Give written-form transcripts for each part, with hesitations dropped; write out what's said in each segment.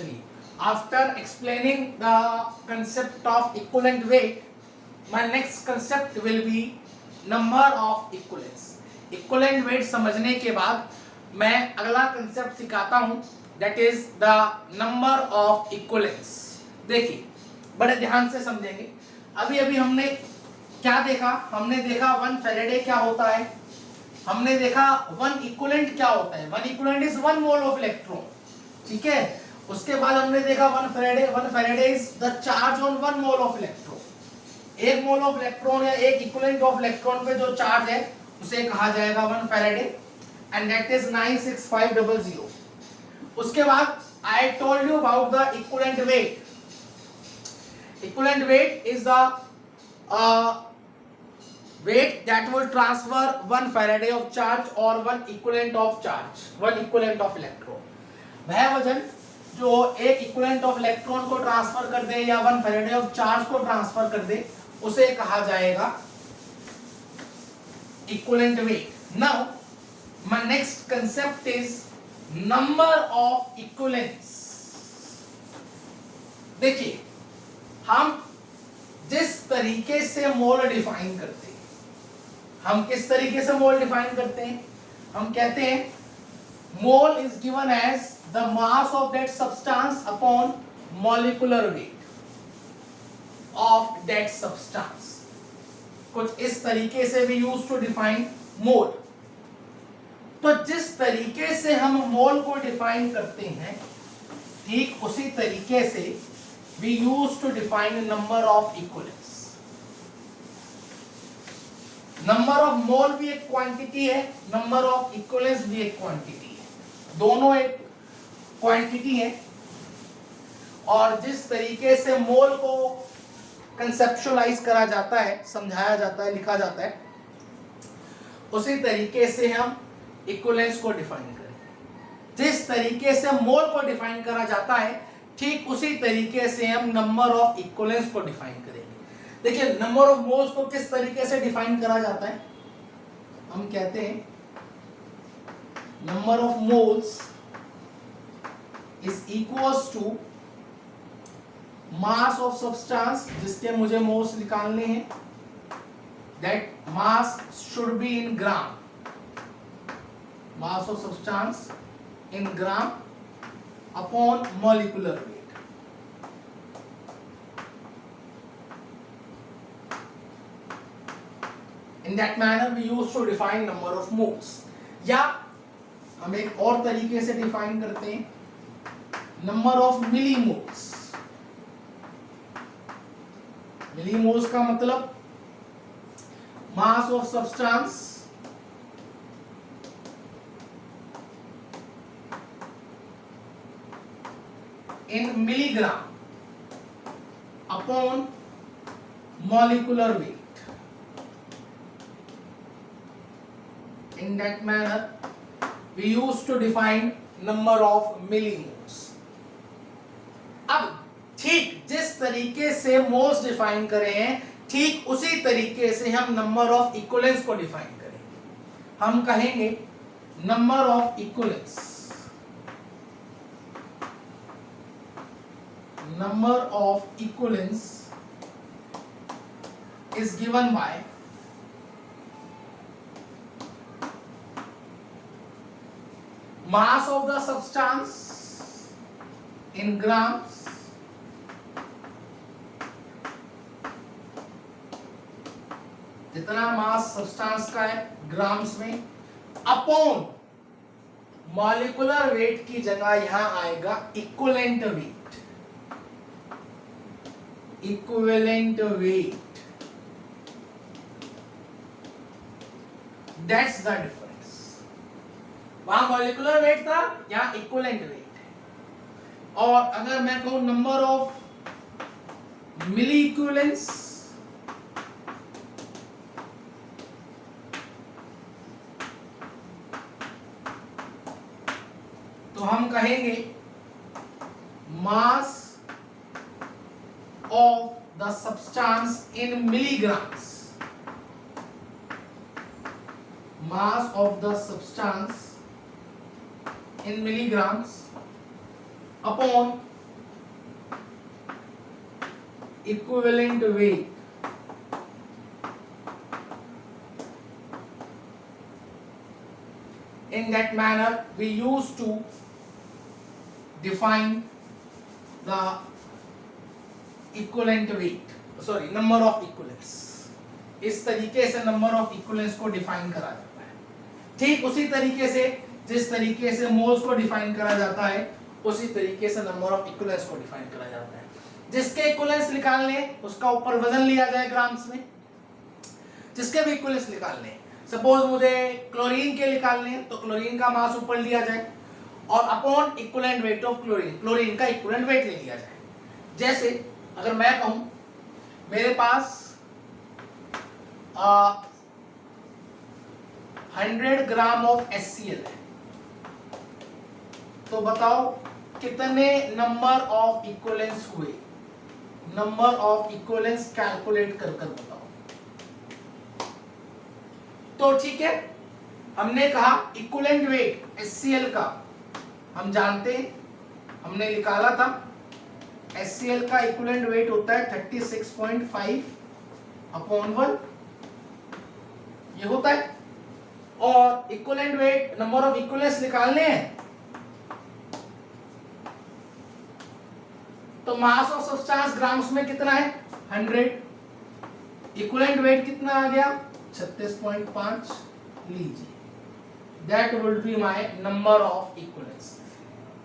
actually. After explaining the concept of equivalent weight, my next concept will be number of equivalents. Equivalent weight समझने के बाद मैं अगला concept सिखाता हूं, that is the number of equivalents. देखिए बड़े ध्यान से समझेंगे. अभी हमने क्या देखा? हमने देखा 1 फैराडे क्या होता है, हमने देखा 1 इक्विवेलेंट क्या होता है. 1 equivalent is 1 mole of electron. ठीक है. उसके बाद हमने देखा 1 Faraday is the charge on 1 mole of electron. 1 mole of electron या 1 इक्विवेलेंट ऑफ इलेक्ट्रॉन पे जो चार्ज है उसे कहा जाएगा 1 फैराडे, एंड दैट इज 96500. उसके बाद I told you about the equivalent weight. Equivalent weight is the weight that will transfer 1 Faraday of charge or 1 equivalent of charge, 1 equivalent of electron. वह वजन जो एक equivalent of electron को transfer कर दे या 1 Faraday of charge को transfer कर दे उसे कहा जाएगा equivalent weight. Now my next concept is number of equivalents. देखिए हम जिस तरीके से मोल डिफाइन करते हैं, हम किस तरीके से मोल डिफाइन करते हैं? हम कहते हैं mole is given as the mass of that substance upon molecular weight of that substance. कुछ इस तरीके से we use to define mole. तो जिस तरीके से हम मोल को डिफाइन करते हैं ठीक उसी तरीके से we used to define a number of equivalents. Number of mole भी एक क्वांटिटी है, number of equivalents भी एक क्वांटिटी है, दोनों एक क्वांटिटी है. और जिस तरीके से मोल को कंसेप्चुअलाइज करा जाता है, समझाया जाता है, लिखा जाता है, उसी तरीके से हम इक्विवेलेंस को डिफाइन करें. जिस तरीके से मोल को डिफाइन करा जाता है ठीक उसी तरीके से हम नंबर ऑफ इक्विवेलेंस को डिफाइन करेंगे. देखिए नंबर ऑफ मोल्स को किस तरीके से डिफाइन करा जाता है? हम कहते हैं number of moles is equals to mass of substance, जिसके मुझे मोल्स निकालने हैं. That mass should be in gram. Mass of substance in gram upon molecular weight. In that manner we used to define number of moles. या हम एक और तरीके से डिफाइन करते हैं number of millimoles. millimoles का मतलब mass of substance in milligram upon molecular weight. In that manner we used to define number of millimoles. अब ठीक जिस तरीके से मोल्स डिफाइन करे हैं ठीक उसी तरीके से हम नंबर ऑफ इक्विवेलेंस को डिफाइन करेंगे. हम कहेंगे number of equivalence, number of equivalents is given by mass of the substance in grams जितना मास सब्सटेंस का है ग्राम्स में अपॉन मॉलिक्यूलर वेट की जगह यहां आएगा equivalent weight. Equivalent weight, that's the difference. वहां molecular weight था, यहाँ equivalent weight है. और अगर मैं कहूं number of milli equivalents, तो हम कहेंगे mass of the substance in milligrams. Mass of the substance in milligrams upon equivalent weight in that manner we used to define the equivalent weight, sorry, number of equivalents. इस तरीके से number of equivalence को define करा जाता है। ठीक उसी तरीके से जिस तरीके से मोल्स को डिफाइन करा जाता है उसी तरीके से नंबर ऑफ इक्विवेलेंस को डिफाइन करा जाता है। जिसके इक्विवेलेंस निकालने उसका ऊपर वजन लिया जाए ग्राम्स में, जिसके भी इक्विवेलेंस निकालने, सपोज मुझे क्लोरीन के निकालने तो क्लोरीन का मास ऊपर लिया जाए और upon equivalent weight of chlorine, chlorine का इक्विवेलेंट वेट ले लिया जाए। जैसे अगर मैं कहूं मेरे पास 100 ग्राम ऑफ HCl है, तो बताओ कितने नंबर ऑफ इक्विवेलेंस हुए, नंबर ऑफ इक्विवेलेंस कैलकुलेट कर बताओ। तो ठीक है, हमने कहा इक्विवेलेंट वेट HCl का हम जानते हैं, हमने निकाला था HCl का इक्विवेलेंट वेट होता है 36.5 अपॉन 1, ये होता है। और equivalent weight number of equivalence निकालने हैं तो मास ऑफ सब्सटेंस ग्राम्स में कितना है 100, इक्विवेलेंट वेट कितना आ गया 36.5 लीजिए, that will be my number of equivalence.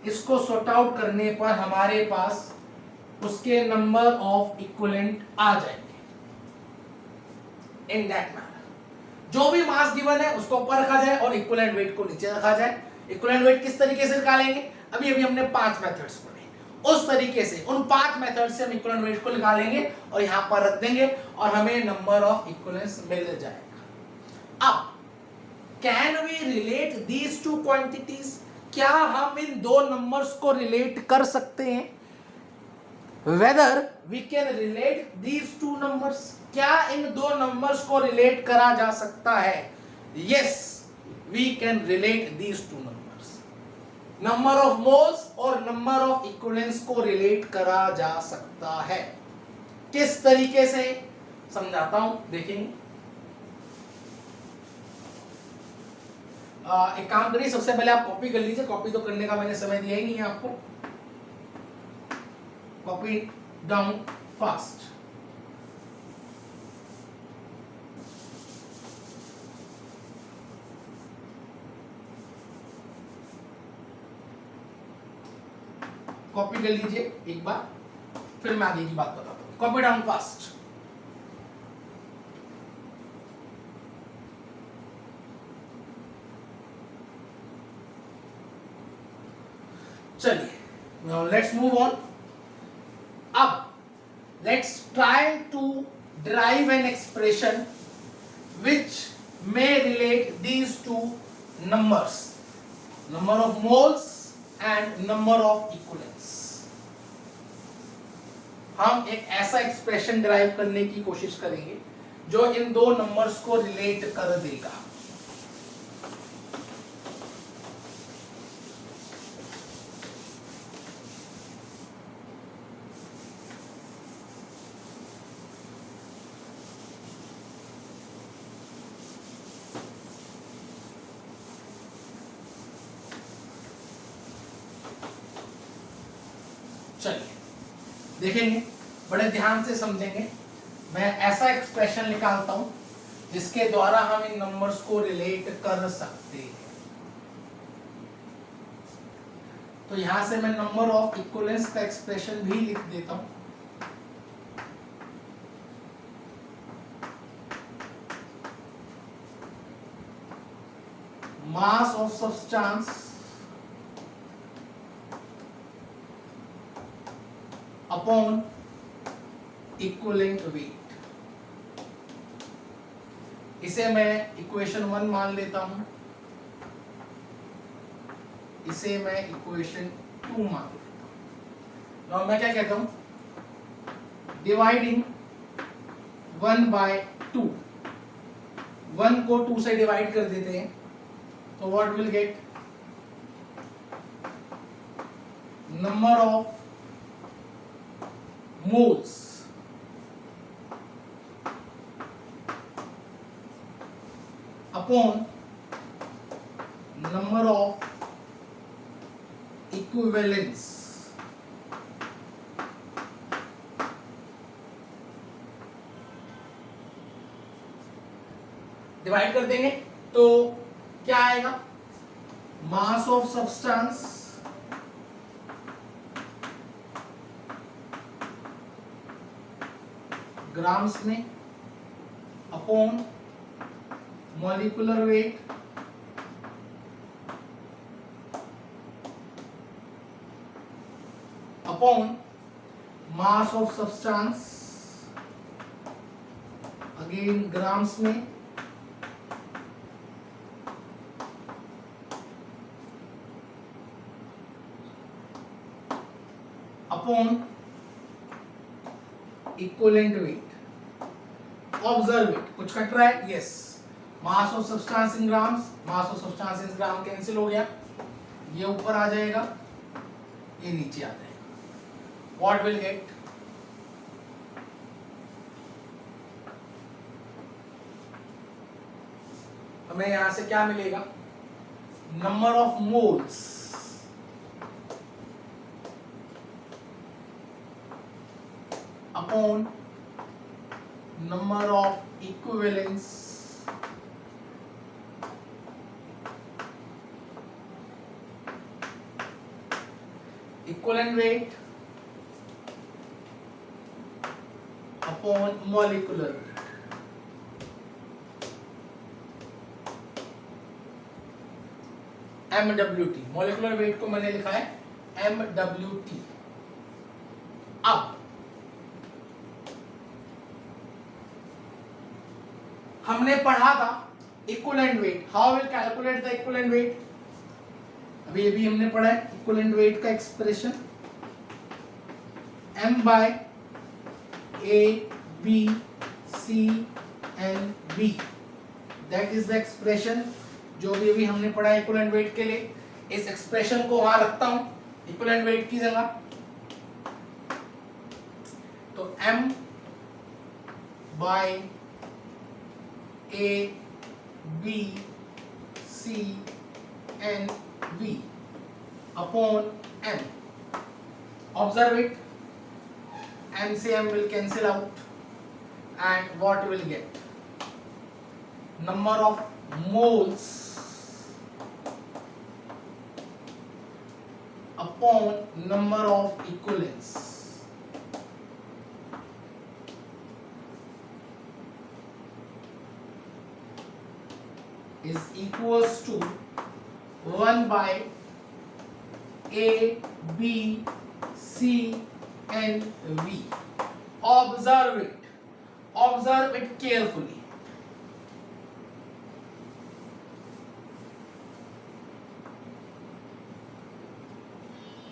इसको सॉर्ट आउट करने पर हमारे पास उसके नंबर ऑफ इक्विवेलेंट आ जाएंगे इन दैट मैनर। जो भी मास गिवन है उसको ऊपर रखा जाए और इक्विवेलेंट वेट को नीचे रखा जाए। इक्विवेलेंट वेट किस तरीके से निकालेंगे, अभी अभी हमने 5 मेथड्स पढ़े, उस तरीके से उन 5 मेथड से हम इक्विवेलेंट वेट को निकालेंगे और यहां पर रख देंगे और हमें नंबर ऑफ इक्विवेलेंस मिल जाएगा। अब can we relate these two quantities, क्या हम इन दो नंबर्स को रिलेट कर सकते हैं? Whether we can relate these two numbers, क्या इन दो नंबर्स को रिलेट करा जा सकता है? Yes, we can relate these two numbers. Number of moles और नंबर ऑफ इक्विवेलेंस को रिलेट करा जा सकता है। किस तरीके से समझाता हूं, देखेंगे। एक काम करिए, सबसे पहले आप कॉपी कर लीजिए, कॉपी तो करने का मैंने समय दिया ही नहीं है आपको। Copy down fast. कॉपी कर लीजिए एक बार, फिर मैं आगे की बात बताता हूं। Copy down fast. चलिए, now let's move on. अब let's try to derive an expression which may relate these two numbers, number of moles and number of equivalents. हम एक ऐसा एक्सप्रेशन डिराइव करने की कोशिश करेंगे जो इन दो नंबर्स को रिलेट कर देगा। चलिए देखेंगे, बड़े ध्यान से समझेंगे। मैं ऐसा एक्सप्रेशन निकालता हूं जिसके द्वारा हम इन नंबर्स को रिलेट कर सकते हैं। तो यहां से मैं नंबर ऑफ इक्विवेलेंस का एक्सप्रेशन भी लिख देता हूं। मास of substance upon equivalent wait, इसे मैं इक्वेशन 1 मान लेता हूं, इसे मैं इक्वेशन 2 मान लेता हूं। और मैं क्या कहता हूं, डिवाइडिंग 1 by 2, 1 को 2 से डिवाइड कर देते हैं तो what will get, number of moles upon number of equivalence. Divide कर देंगे तो क्या आएगा, मास ऑफ सब्सटेंस ग्राम्स में upon molecular weight upon mass of substance again grams में upon equivalent weight. Observe it, कुछ कट रहा है, yes, mass of substance in grams, mass of substance in gram cancel हो गया, ये ऊपर आ जाएगा, ये नीचे आ जाएगा। व्हाट विल गेट, हमें यहां से क्या मिलेगा, number of moles upon number of equivalence equivalent weight upon molecular wait. MWT, molecular weight को मैंने लिखा है MWT। अब हमने पढ़ा था equivalent weight, how will calculate the equivalent weight, अभी हमने पढ़ा है इक्विवेलेंट वेट का expression M by A B C and B, that is the expression जो भी अभी हमने पढ़ा है इक्विवेलेंट वेट के लिए। इस एक्सप्रेशन को वहां रखता हूं इक्विवेलेंट वेट की जगह, तो M by A B C and V upon M. Observe it, M से M will cancel out and what will get, number of moles upon number of equivalents is equals to 1 by A, B, C and V. Observe it carefully.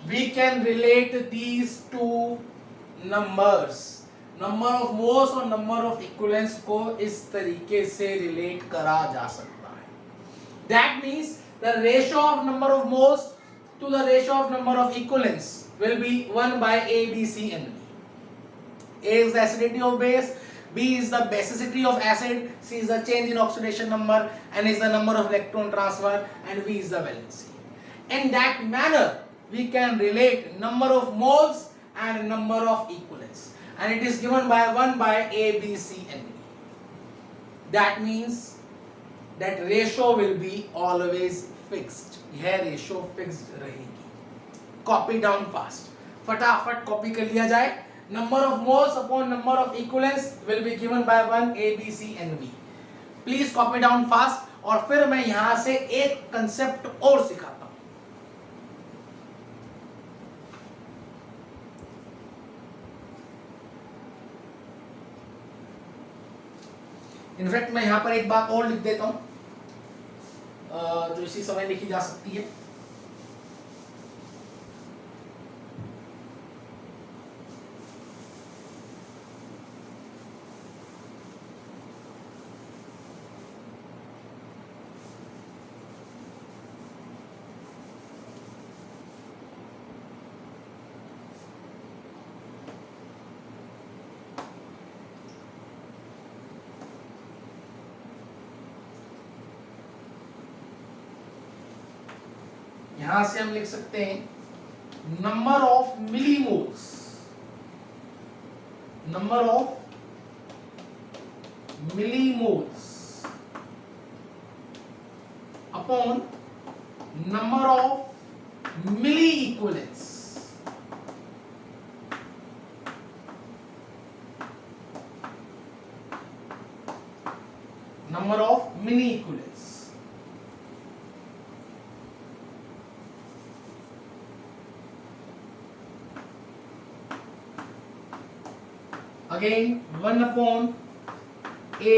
We can relate these two numbers, number of moles और number of equivalents को इस तरीके से relate करा जा सकता है। That means the ratio of number of moles to the ratio of number of equivalents will be 1 by A, B, C and V. A is the acidity of base, B is the basicity of acid, C is the change in oxidation number, N is the number of electron transfer and V is the valency. In that manner we can relate number of moles and number of equivalents, and it is given by 1 by A, B, C and V. That means that ratio will be always fixed. यह ratio fixed रहेगी। Copy down fast, फटाफट copy कर लिया जाए। Number of moles upon number of equivalents will be given by 1 A, B, C and V। Please copy down fast. और फिर मैं यहां से एक कंसेप्ट और सिखाता हूं। इनफैक्ट मैं यहां पर एक बात और लिख देता हूं जो इसी समय लिखी जा सकती है। यहां से हम लिख सकते हैं number of millimoles, number of millimoles upon number of milli equivalents, number of mini equivalents. Again 1 upon A,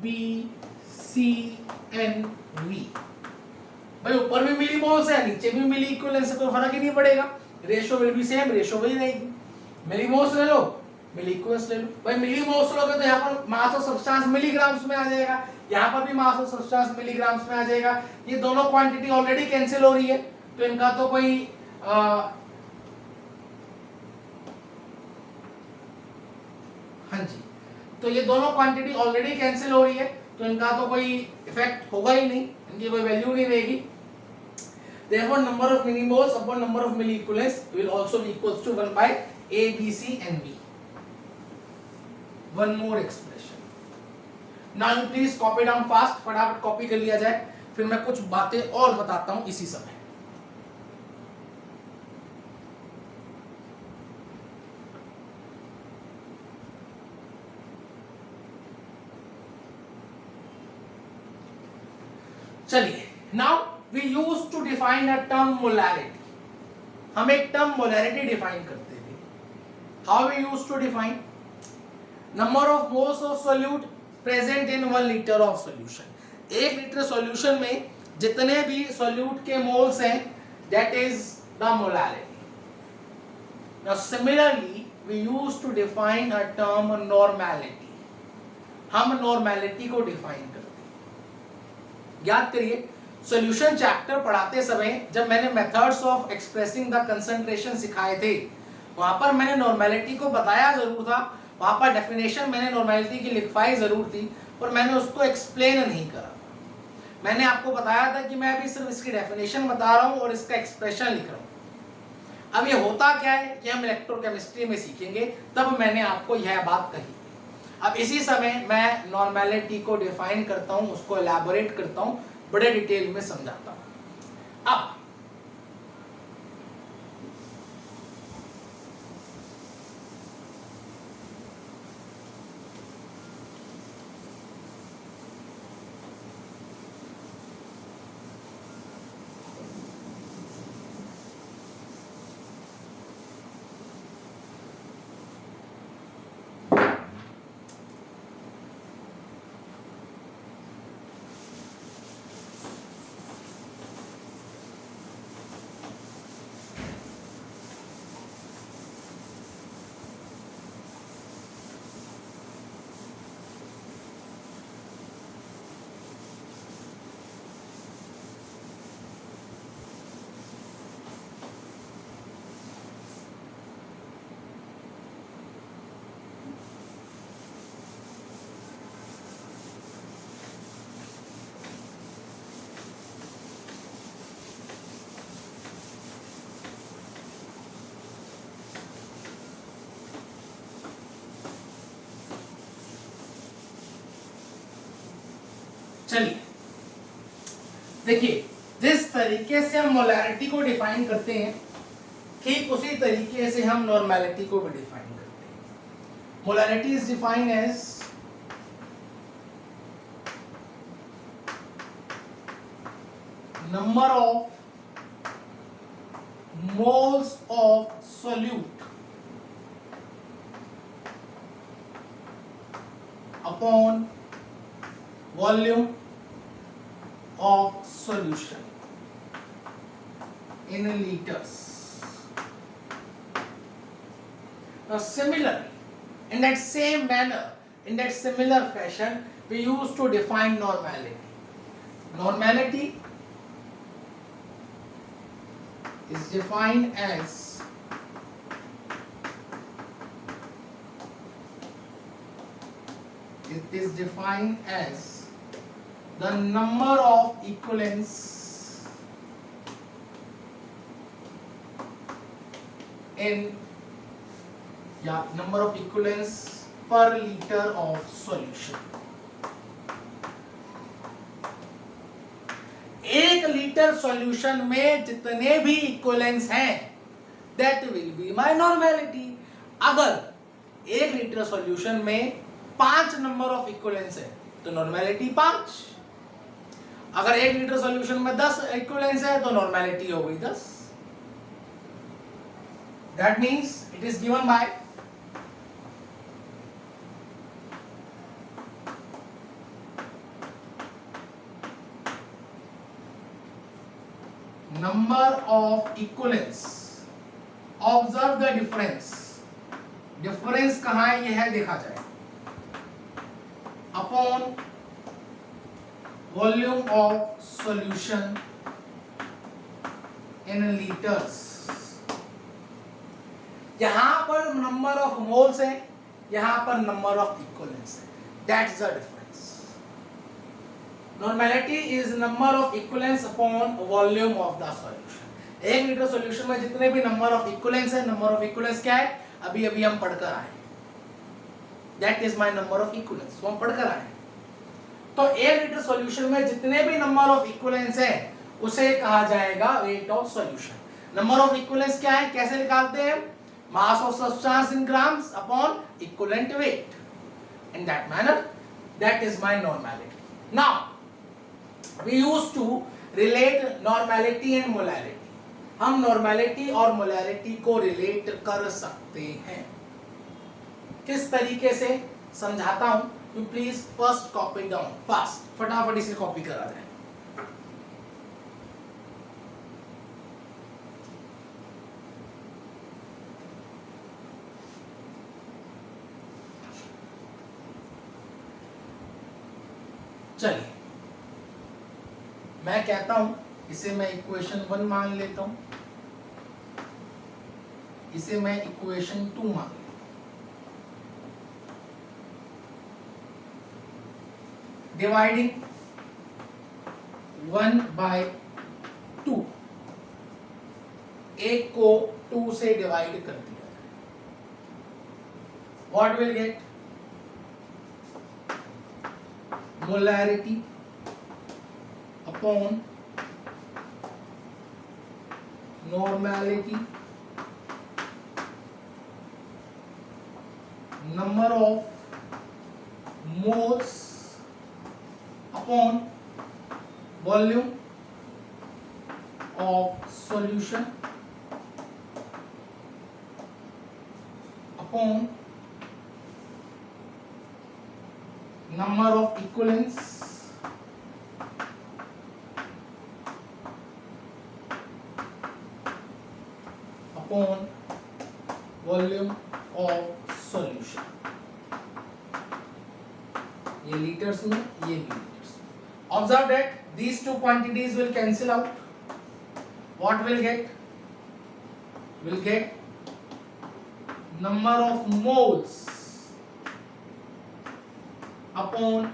B, C and V. भाई ऊपर भी मिली मोल्स है, नीचे भी मिली इक्विवेलेंस है, कोई फर्क ही नहीं पड़ेगा, ratio will be same, ratio वही रहेगी। मिली मोल्स ले लो, मिली इक्विवेलेंस ले लो। भाई मिली मोल्स लोगे तो यहाँ पर मास ऑफ सब्सटेंस मिलीग्राम्स में आ जाएगा, यहाँ पर भी मास ऑफ सब्सटेंस मिलीग्राम्स में आ जाएगा। ये दोनों क्वांटिटी ऑलरेडी कैंसिल हो रही है, तो इनका तो कोई हाँ जी, तो ये दोनों क्वांटिटी ऑलरेडी कैंसिल हो रही है, तो इनका तो कोई इफेक्ट होगा ही नहीं, इनकी कोई वैल्यू नहीं रहेगी। Therefore, number of millimoles upon number of milliequivalents will also be equals to 1 by A, B, C and V. One more expression. Now you please copy down fast, फटाफट कॉपी कर लिया जाए, फिर मैं कुछ बातें और बताता हूं इसी समय। चलिए, now we used to define a term molarity. हम एक टर्म मोलैरिटी डिफाइन करते थे। How we used to define? Number of moles of solute present in 1 liter of solution. 1 litre solution में जितने भी सॉल्यूट के मोल्स हैं, that is the molarity. Now similarly, we used to define a term normality. हम normality को define करते हैं। याद करिए, सॉल्यूशन चैप्टर पढ़ाते समय जब मैंने methods of expressing the concentration सिखाए थे, वहां पर मैंने नॉर्मेलिटी को बताया जरूर था, वहां पर डेफिनेशन मैंने नॉर्मेलिटी की लिखवाई जरूर थी, पर मैंने उसको एक्सप्लेन नहीं करा। मैंने आपको बताया था कि मैं अभी सिर्फ इसकी डेफिनेशन बता रहा हूं और इसका एक्सप्रेशन लिख रहा हूं। अब ये होता क्या है कि हम इलेक्ट्रोकेमिस्ट्री में सीखेंगे, तब मैंने आपको यह बात कही। अब इसी समय मैं नॉर्मेलिटी को डिफाइन करता हूं, उसको एलैबोरेट करता हूं, बड़े डिटेल में समझाता हूं। अब चलिए देखिए, जिस तरीके से हम मोलैरिटी को डिफाइन करते हैं, ठीक उसी तरीके से हम नॉर्मेलिटी को भी डिफाइन करते हैं। Molarity is defined as number of moles of solute upon volume of solution in liters. Now similarly, in that same manner, in that similar fashion, we used to define normality. Normality is defined as the number of equivalents in number of equivalents per liter of solution. 1 litre solution में जितने भी equivalence हैं that will be my normality. अगर 1 litre solution में 5 number of equivalence है तो normality 5. अगर 1 litre solution में 10 इक्विवेलेंस है तो नॉर्मेलिटी हो गई 10. That means it is given by number of equivalents. Observe the difference. Difference कहाँ है ये है देखा जाए. Upon volume of solution in liters. यहाँ पर number of moles है, यहाँ पर number of equivalents है. That's the difference. Normality is number of equivalents upon volume of the solution. 1 litre solution में जितने भी नंबर ऑफ इक्विवेलेंस है, नंबर ऑफ इक्विवेलेंस क्या है अभी अभी हम पढ़कर आए. That is my number of equivalence. वो हम पढ़कर आए. तो 1 लीटर सॉल्यूशन में जितने भी नंबर ऑफ इक्विवेलेंस है उसे कहा जाएगा weight of solution. Number of equivalence क्या है, कैसे निकालते हैं? मास of substance in grams upon equivalent wait. In that manner that is my normality. Now we used to relate normality and molarity. हम नॉर्मेलिटी और मोलैरिटी को रिलेट कर सकते हैं. किस तरीके से समझाता हूं, तो please first copy down fast. फटाफट इसे कॉपी करा जाए. चलिए मैं कहता हूं इसे मैं इक्वेशन 1 मान लेता हूं, इसे मैं इक्वेशन 2 मान लेता हूं. डिवाइडिंग 1/2. एक को 2 से डिवाइड कर दिया. What will gate? Molarity upon normality, number of moles upon volume of solution upon number of equivalents upon volume of solution. ये liters में, ये भी liters. Observe that these two quantities will cancel out. What will get? Will get number of moles upon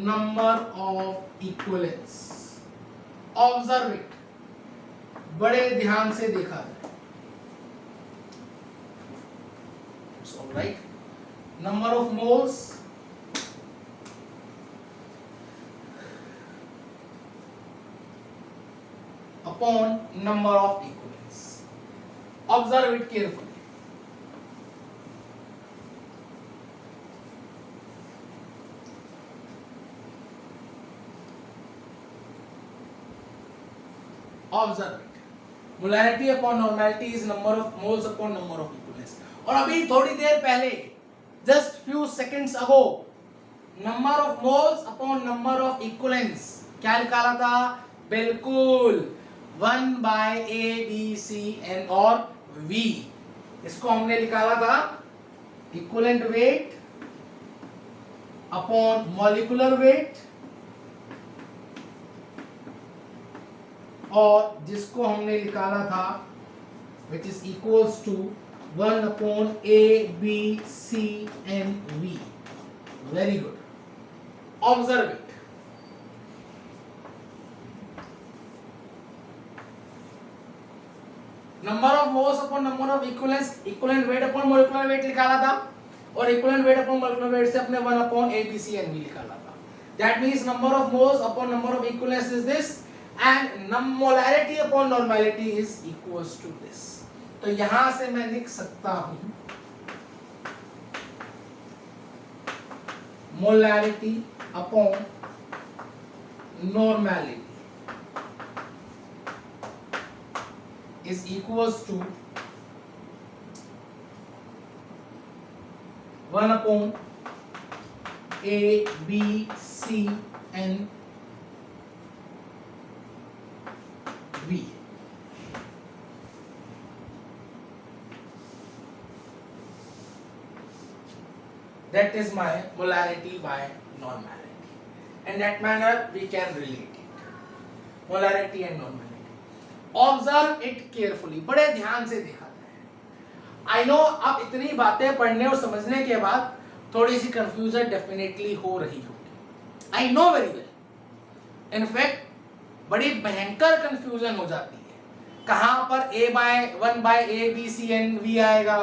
number of equivalents. Observe it. बड़े ध्यान से देखा जाए. It's all right. Number of moles upon number of equivalents. Observe it carefully. Observe it. Molarity upon normality is number of moles upon number of equivalents. और अभी थोड़ी देर पहले just few seconds ago number of moles upon number of equivalents क्या निकाला था? बिल्कुल 1/A, B, C, N और V. इसको हमने निकाला था equivalent weight upon molecular weight और जिसको हमने निकाला था which is equals to 1/A, B, C, N, V. Very good. Observe it. Number of moles upon number of equivalence, equivalent weight upon molecular wait निकाला था और equivalent weight upon molecular wait से अपने 1 अपॉन ABCNV निकाला था. That means number of moles upon number of equivalents is this and molarity upon normality is equals to this. तो यहां से मैं लिख सकता हूं molarity upon normality is equals to 1 upon A, B, C and V. That is my molarity by normality. In that manner we can relate it. Molarity and normality. Observe it carefully. बड़े ध्यान से देखा जाए. I know अब इतनी बातें पढ़ने और समझने के बाद थोड़ी सी कंफ्यूजन डेफिनेटली हो रही होगी. I know very well. In fact बड़ी भयंकर कंफ्यूजन हो जाती है. कहाँ पर A/1 by A, B, C and V आएगा,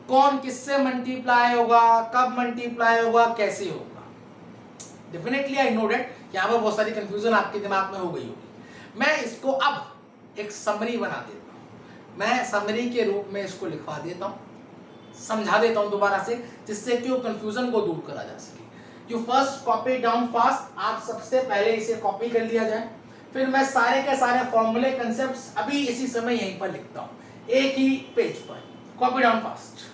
कौन किससे मल्टीप्लाई होगा, कब मल्टीप्लाई होगा, कैसे होगा. डेफिनेटली आई नो डेट यहाँ पर बहुत सारी कंफ्यूजन आपके दिमाग में हो गई होगी. मैं इसको अब एक समरी बना देता हूँ. मैं समरी के रूप में इसको लिखवा देता हूँ, समझा देता हूँ दोबारा से, जिससे कि वो कंफ्यूजन को दूर करा जा सके. You first copy down fast. आप सबसे पहले इसे कॉपी कर लिया जाए. फिर मैं सारे के सारे फॉर्मूले कंसेप्ट्स अभी इसी समय यहीं पर लिखता हूँ, एक ही पेज पर. Copy down fast.